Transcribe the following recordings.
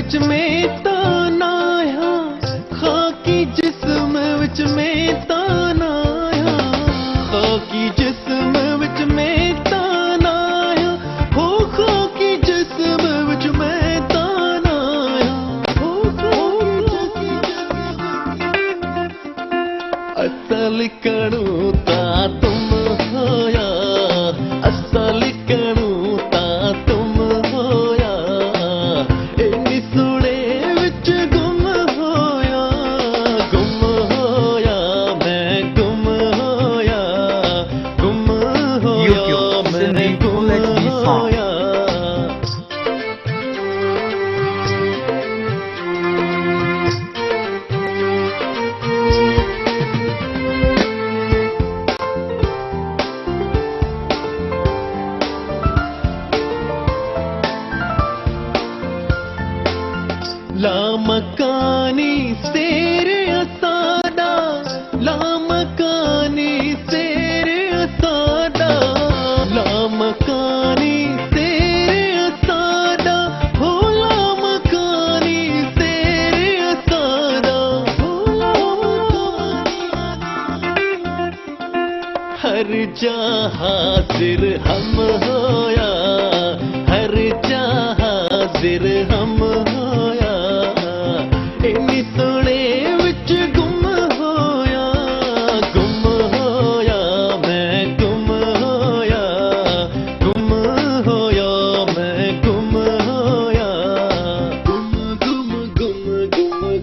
विच में तानाया खाकी जिस्म विच में तानाया खाकी जिस्म विच में तानाया हो खाकी जिस्म विच में तानाया हो खाकी असल कणू ता तुम होया असल कणू ता तुम होया इन्नी सुने विच गुम होया मैं गुम होया YouTube, मैं Cindy गुम Full HD song. होया लामकानी सेरे असादा लामकानी सेरे असादा लामकानी सेरे असादा हो लामकानी सेरे असादा हो हर जा हाजिर हम होया हर जा हाजिर हम होया इन्नी सुने विच गुम होया मैं गुम होया मैं गुम होया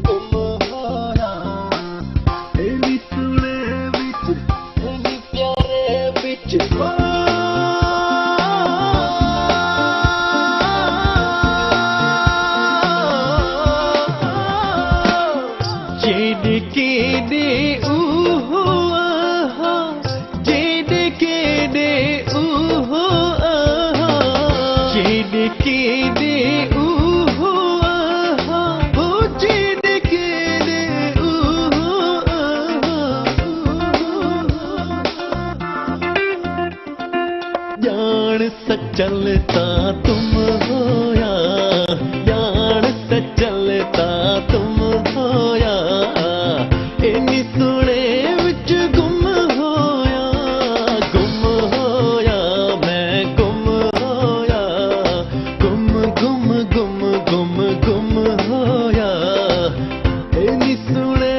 गुम होया इन्नी सुने विच इन्नी प्यारे विच जेडके दे ऊहो आहा जेडके दे ऊहो आहा जेडके दे ऊहो आहा हो जेडके दे ऊहो आहा जान सचलता तुम होया जान सचलता तुम होया इन्नी सुने विच गुम होया मैं गुम होया गुम होया इन्नी सुने